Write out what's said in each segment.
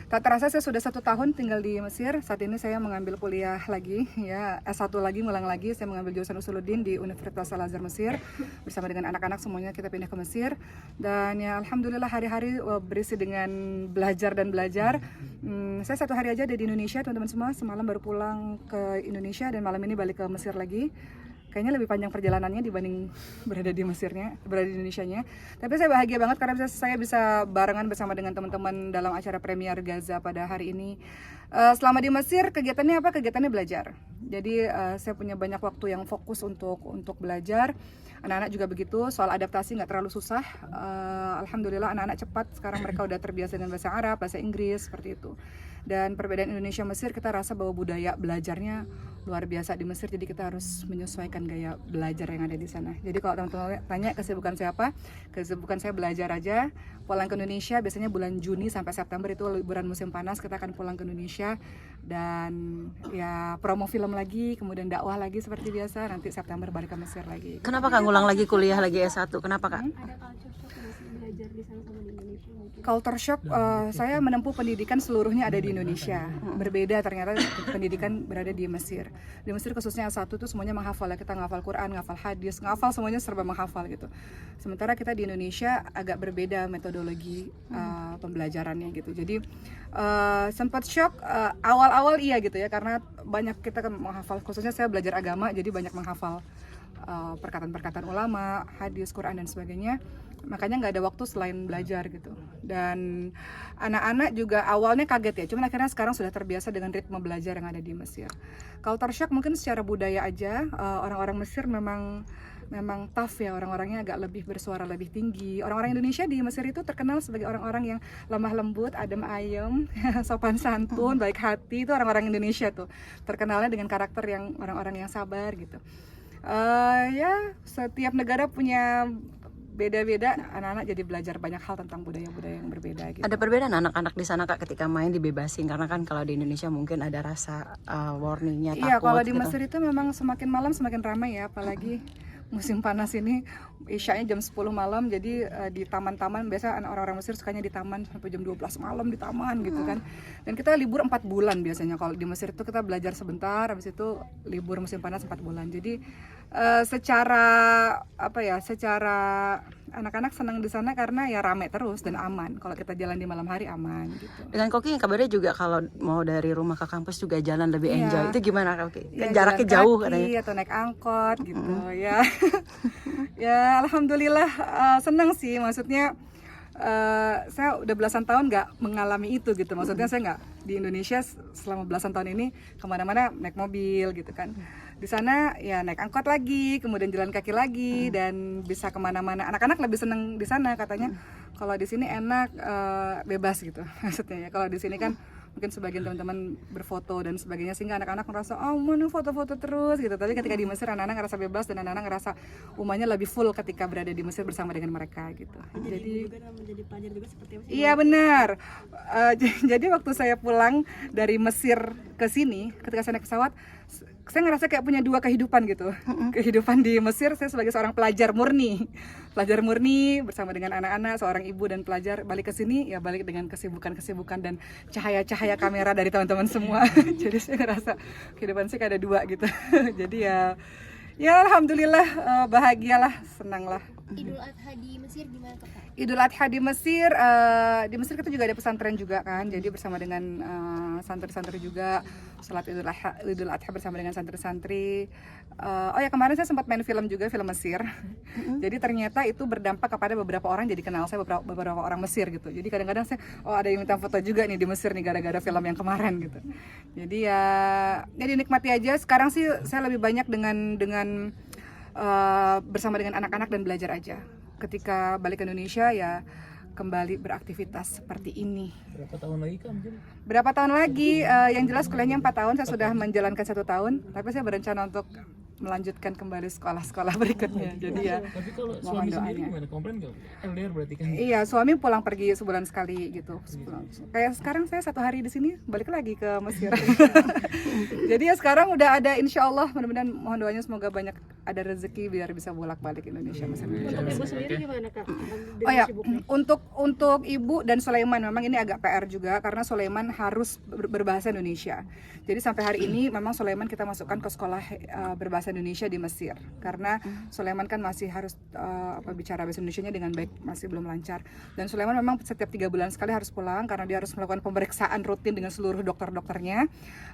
Tak terasa saya sudah 1 tahun tinggal di Mesir. Saat ini saya mengambil kuliah lagi, ya S1 lagi, ngulang lagi. Saya mengambil jurusan Usuluddin di Universitas Al-Azhar Mesir. Bersama dengan anak-anak semuanya kita pindah ke Mesir. Dan ya alhamdulillah hari-hari berisi dengan belajar dan belajar. Saya 1 hari aja ada di Indonesia teman-teman semua. Semalam baru pulang ke Indonesia dan malam ini balik ke Mesir lagi. Kayaknya lebih panjang perjalanannya dibanding berada di Indonesianya. Tapi saya bahagia banget karena saya bisa barengan bersama dengan teman-teman dalam acara Premier Gaza pada hari ini. Selama di Mesir kegiatannya apa? Kegiatannya belajar. Jadi saya punya banyak waktu yang fokus untuk belajar. Anak-anak juga begitu. Soal adaptasi nggak terlalu susah. Alhamdulillah anak-anak cepat. Sekarang mereka udah terbiasa dengan bahasa Arab, bahasa Inggris seperti itu. Dan perbedaan Indonesia Mesir, kita rasa bahwa budaya belajarnya luar biasa di Mesir, jadi kita harus menyesuaikan gaya belajar yang ada di sana. Jadi kalau teman-teman tanya kesibukan saya apa, kesibukan saya belajar aja. Pulang ke Indonesia biasanya bulan Juni sampai September itu liburan musim panas, kita akan pulang ke Indonesia dan ya promo film lagi, kemudian dakwah lagi seperti biasa. Nanti September balik ke Mesir lagi. Kenapa Kak ngulang lagi kuliah lagi S1? Kenapa Kak? Ada culture shock nggak sih belajar di sana sama di Indonesia mungkin? Culture shock, saya menempuh pendidikan seluruhnya ada di Indonesia. Berbeda ternyata pendidikan berada di Mesir. Di Mesir khususnya S1 itu semuanya menghafal ya, kita ngafal Quran, ngafal hadis, ngafal semuanya serba menghafal gitu. Sementara kita di Indonesia agak berbeda metodologi pembelajarannya gitu. Jadi sempat shock awal-awal iya gitu ya, karena banyak kita kan menghafal, khususnya saya belajar agama jadi banyak menghafal perkataan-perkataan ulama, hadis, Quran dan sebagainya. Makanya nggak ada waktu selain belajar gitu. Dan anak-anak juga awalnya kaget ya, cuman akhirnya sekarang sudah terbiasa dengan ritme belajar yang ada di Mesir. Culture shock mungkin secara budaya aja, orang-orang Mesir memang tough ya, orang-orangnya agak lebih bersuara lebih tinggi. Orang-orang Indonesia di Mesir itu terkenal sebagai orang-orang yang lemah lembut, adem ayem, sopan santun, baik hati. Itu orang-orang Indonesia tuh terkenalnya dengan karakter yang orang-orang yang sabar gitu. Ya setiap negara punya beda-beda, anak-anak jadi belajar banyak hal tentang budaya-budaya yang berbeda gitu. Ada perbedaan anak-anak di sana Kak ketika main dibebasin, karena kan kalau di Indonesia mungkin ada rasa warningnya, takut. Iya, kalau di gitu. Mesir itu memang semakin malam semakin ramai ya, apalagi musim panas ini, isyanya jam 10 malam, jadi di taman-taman, biasa orang-orang Mesir sukanya di taman sampai jam 12 malam di taman gitu kan. Dan kita libur 4 bulan biasanya, kalau di Mesir itu kita belajar sebentar, habis itu libur musim panas 4 bulan. Jadi secara anak-anak senang di sana karena ya rame terus dan aman. Kalau kita jalan di malam hari aman gitu. Dengan Koki kabarnya juga kalau mau dari rumah ke kampus juga jalan lebih enjoy. Itu gimana Koki? Ya, Jaraknya jalan jauh kaki, katanya. atau naik angkot gitu ya. Ya alhamdulillah senang sih, maksudnya saya udah belasan tahun nggak mengalami itu gitu. Maksudnya saya nggak di Indonesia selama belasan tahun ini kemana-mana naik mobil gitu kan. Di sana ya naik angkot lagi, kemudian jalan kaki lagi dan bisa kemana-mana. Anak-anak lebih seneng di sana katanya. Kalau di sini enak, bebas gitu maksudnya ya. Kalau di sini kan mungkin sebagian teman-teman berfoto dan sebagainya, sehingga anak-anak merasa mau foto-foto terus gitu. Tapi ketika di Mesir anak-anak ngerasa bebas dan anak-anak ngerasa rumahnya lebih full ketika berada di Mesir bersama dengan mereka gitu. Jadi juga menjadi pelajar juga seperti apa sih? iya benar. Jadi waktu saya pulang dari Mesir ke sini, ketika saya naik pesawat, saya ngerasa kayak punya 2 kehidupan gitu. Kehidupan di Mesir, saya sebagai seorang pelajar murni bersama dengan anak-anak, seorang ibu dan pelajar. Balik ke sini ya balik dengan kesibukan dan cahaya-cahaya kamera dari teman-teman semua. Jadi saya ngerasa kehidupan saya kayak ada 2 gitu. Jadi ya alhamdulillah, bahagialah, senanglah. Idul Adha di Mesir gimana tuh Kak? Idul Adha di Mesir kita juga ada pesantren juga kan, jadi bersama dengan santri-santri juga salat Idul Adha bersama dengan santri-santri. Oh ya, kemarin saya sempat main film juga, film Mesir. Jadi ternyata itu berdampak kepada beberapa orang, jadi kenal saya beberapa orang Mesir gitu. Jadi kadang-kadang saya ada yang minta foto juga nih di Mesir nih gara-gara film yang kemarin gitu. Jadi ya dinikmati aja. Sekarang sih saya lebih banyak dengan bersama dengan anak-anak dan belajar aja. Ketika balik ke Indonesia ya kembali beraktivitas seperti ini. Berapa tahun lagi kan? Berapa tahun lagi? Yang jelas kuliahnya 4 tahun, saya sudah menjalankan 1 tahun. Tapi saya berencana untuk melanjutkan kembali sekolah-sekolah berikutnya. Jadi ya Tapi kalau mohon suami sendiri doanya. gimana? Komplain nggak? LDR berarti kan? Iya, suami pulang pergi sebulan sekali gitu. Kayak sekarang saya 1 hari di sini, balik lagi ke Mesir. Jadi ya sekarang udah ada, insya Allah, mudah-mudahan mohon doanya semoga banyak ada rezeki biar bisa bolak-balik Indonesia Mesir. Untuk ibu sendiri gimana kak? Oh ya, untuk Ibu dan Sulaiman memang ini agak PR juga karena Sulaiman harus berbahasa Indonesia. Jadi sampai hari ini memang Sulaiman kita masukkan ke sekolah berbahasa Indonesia di Mesir karena Sulaiman kan masih harus bicara bahasa Indonesianya dengan baik, masih belum lancar. Dan Sulaiman memang setiap 3 bulan sekali harus pulang karena dia harus melakukan pemeriksaan rutin dengan seluruh dokter-dokternya.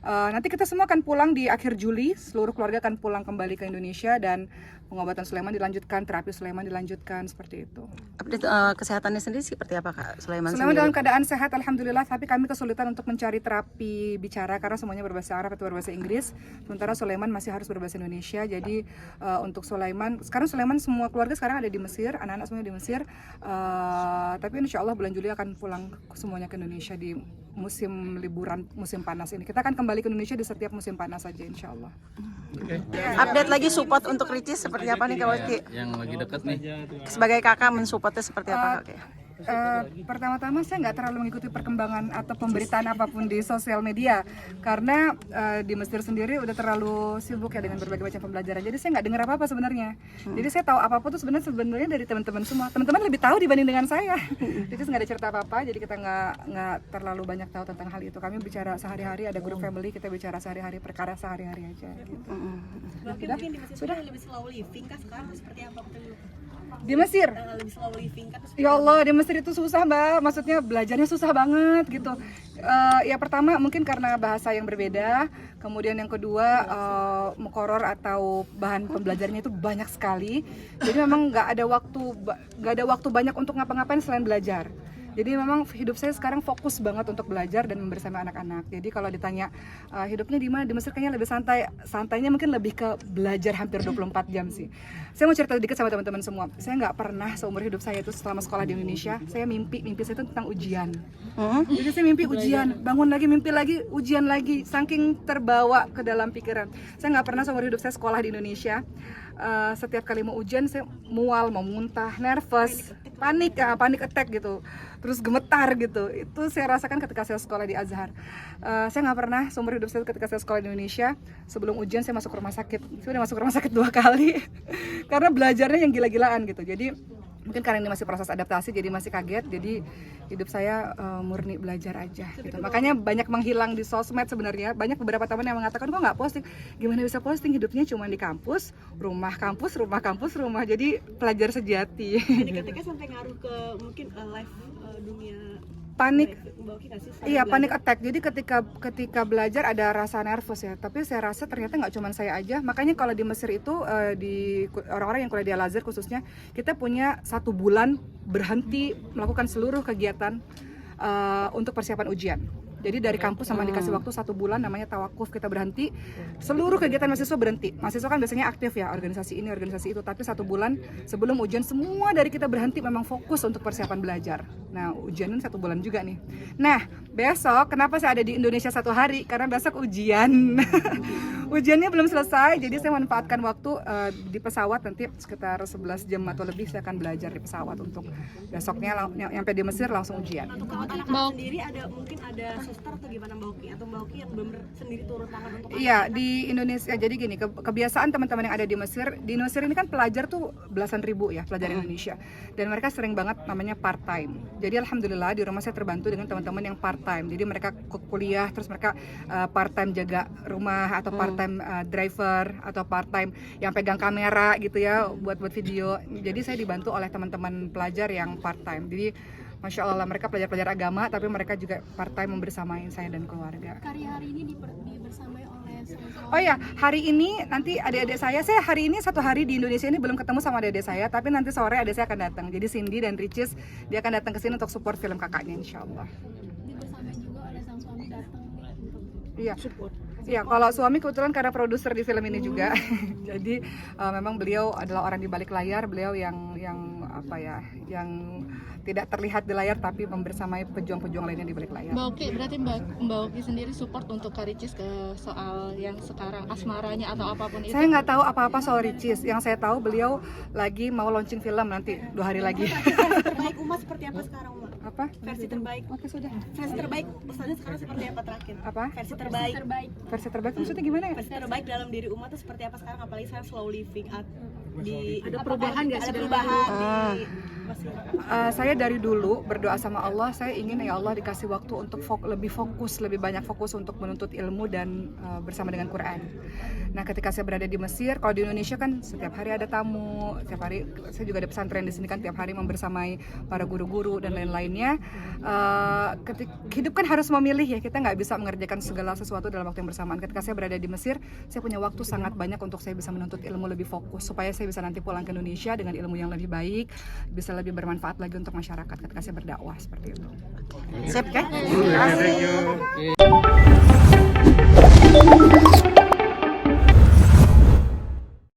Nanti kita semua akan pulang di akhir Juli, seluruh keluarga akan pulang kembali ke Indonesia dan pengobatan Sulaiman dilanjutkan, terapi Sulaiman dilanjutkan seperti itu. Update kesehatannya sendiri seperti apa Kak Sulaiman Sulaiman dalam sendiri? keadaan sehat alhamdulillah, tapi kami kesulitan untuk mencari terapi bicara karena semuanya berbahasa Arab atau berbahasa Inggris. Sementara Sulaiman masih harus berbahasa Indonesia. Jadi untuk Sulaiman, sekarang Sulaiman semua keluarga sekarang ada di Mesir, anak-anak semuanya di Mesir. Tapi insya Allah bulan Juli akan pulang semuanya ke Indonesia di musim liburan, musim panas ini. Kita akan kembali ke Indonesia di setiap musim panas saja insya Allah. Update lagi support untuk Ricis seperti apa nih Kak Waki? Yang lagi deket nih. Sebagai kakak mensupportnya seperti apa Kak? Pertama-tama saya nggak terlalu mengikuti perkembangan atau pemberitaan apapun di sosial media karena di Mesir sendiri udah terlalu sibuk ya dengan berbagai macam pembelajaran, jadi saya nggak dengar apa-apa sebenarnya. Jadi saya tahu apa-apa tuh sebenarnya dari teman-teman semua. Teman-teman lebih tahu dibanding dengan saya. Jadi nggak ada cerita apa-apa, jadi kita nggak terlalu banyak tahu tentang hal itu. Kami bicara sehari-hari, ada grup family, kita bicara sehari-hari, perkara sehari-hari aja gitu. Mungkin di Mesir sudah lebih slow living kah sekarang seperti apa betul? Di Mesir Lebih slow living kan? ya Allah, di Mesir itu susah Mbak, maksudnya belajarnya susah banget gitu. Ya pertama mungkin karena bahasa yang berbeda, kemudian yang kedua mukoror atau bahan pembelajarannya itu banyak sekali. Jadi memang nggak ada waktu banyak untuk ngapa-ngapain selain belajar. Jadi memang hidup saya sekarang fokus banget untuk belajar dan bersama anak-anak. Jadi kalau ditanya hidupnya di mana, di Mesir kayaknya lebih santai. Santainya mungkin lebih ke belajar hampir 24 jam sih. Saya mau cerita sedikit sama teman-teman semua. Saya nggak pernah seumur hidup saya itu selama sekolah di Indonesia, saya mimpi saya itu tentang ujian. Jadi saya mimpi ujian, bangun lagi mimpi lagi, ujian lagi, saking terbawa ke dalam pikiran. Saya nggak pernah seumur hidup saya sekolah di Indonesia. Setiap kali mau ujian saya mual, mau muntah, nervous, panik attack gitu, terus gemetar gitu. Itu saya rasakan ketika saya sekolah di Azhar. Saya nggak pernah seumur hidup saya ketika saya sekolah di Indonesia sebelum ujian saya masuk rumah sakit. Saya udah masuk rumah sakit 2 kali karena belajarnya yang gila-gilaan gitu. Jadi mungkin karena ini masih proses adaptasi jadi masih kaget, jadi hidup saya murni belajar aja gitu. Makanya banyak menghilang di sosmed sebenarnya. Banyak beberapa teman yang mengatakan kok nggak posting, gimana bisa posting, hidupnya cuma di kampus, rumah, rumah. Jadi pelajar sejati. Jadi ketika sampai ngaruh ke mungkin live dunia Panik. Iya, belajar. panic attack. Jadi ketika belajar ada rasa nervous ya. Tapi saya rasa ternyata nggak cuma saya aja. Makanya kalau di Mesir itu di orang-orang yang kuliah di Al-Azhar khususnya, kita punya 1 bulan berhenti melakukan seluruh kegiatan untuk persiapan ujian. Jadi dari kampus sama dikasih waktu 1 bulan namanya tawakuf, kita berhenti. Seluruh kegiatan mahasiswa berhenti. Mahasiswa kan biasanya aktif ya, organisasi ini, organisasi itu. Tapi 1 bulan sebelum ujian semua dari kita berhenti memang fokus untuk persiapan belajar. Nah ujian ini 1 bulan juga nih. Nah besok kenapa saya ada di Indonesia 1 hari? Karena besok ujian. Ujiannya belum selesai, jadi saya manfaatkan waktu di pesawat nanti sekitar 11 jam atau lebih saya akan belajar di pesawat untuk besoknya nyampe di Mesir langsung ujian. Untuk anak-anak sendiri mungkin ada suster atau gimana Mbak Oki? Atau Mbak Oki yang benar sendiri turun tangan untuk Iya, di Indonesia jadi gini, kebiasaan teman-teman yang ada di Mesir ini kan pelajar tuh belasan ribu ya, pelajar Indonesia. Dan mereka sering banget namanya part time. Jadi alhamdulillah di rumah saya terbantu dengan teman-teman yang part time. Jadi mereka kuliah terus mereka part time jaga rumah atau part time driver atau part time yang pegang kamera gitu ya buat video. Jadi saya dibantu oleh teman-teman pelajar yang part time. Jadi Masya Allah mereka pelajar-pelajar agama tapi mereka juga part time membersamain saya dan keluarga. karya hari ini dibersamai oleh suami. Oh ya, hari ini nanti adik-adik saya hari ini 1 hari di Indonesia ini belum ketemu sama adik-adik saya, tapi nanti sore adik saya akan datang. Jadi Cindy dan Ricis dia akan datang ke sini untuk support film kakaknya insya Allah. Dibersamai juga oleh sang suami datang untuk Iya. support. Iya, kalau suami kebetulan karena produser di film ini juga. Jadi memang beliau adalah orang di balik layar, beliau yang apa ya, yang tidak terlihat di layar tapi membersamai pejuang-pejuang lainnya di balik layar. Mbak Oki, berarti Mbak Oki sendiri support untuk Kak Ricis ke soal yang sekarang asmaranya atau apapun itu? Saya nggak tahu apa-apa soal Ricis. Yang saya tahu beliau lagi mau launching film nanti 2 hari lagi. Versi terbaik Uma seperti apa sekarang, Uma? Apa? Versi terbaik. Oke sudah. Versi terbaik Ustazah sekarang seperti apa terakhir? Apa? Versi terbaik. Versi terbaik maksudnya gimana ya? Versi terbaik dalam diri Uma tuh seperti apa sekarang, apalagi saya slow living di Ada perubahan nggak ada sih? perubahan di Saya dari dulu berdoa sama Allah, saya ingin ya Allah dikasih waktu untuk lebih banyak fokus untuk menuntut ilmu dan bersama dengan Quran. Nah, ketika saya berada di Mesir, kalau di Indonesia kan setiap hari ada tamu, setiap hari saya juga ada pesantren di sini kan tiap hari membersamai para guru-guru dan lain-lainnya. Hidup kan harus memilih ya, kita nggak bisa mengerjakan segala sesuatu dalam waktu yang bersamaan. Ketika saya berada di Mesir, saya punya waktu sangat banyak untuk saya bisa menuntut ilmu lebih fokus supaya saya bisa nanti pulang ke Indonesia dengan ilmu yang lebih baik, bisa lebih bermanfaat lagi untuk masyarakat ketika saya berdakwah seperti itu. Sip kan? Thank you.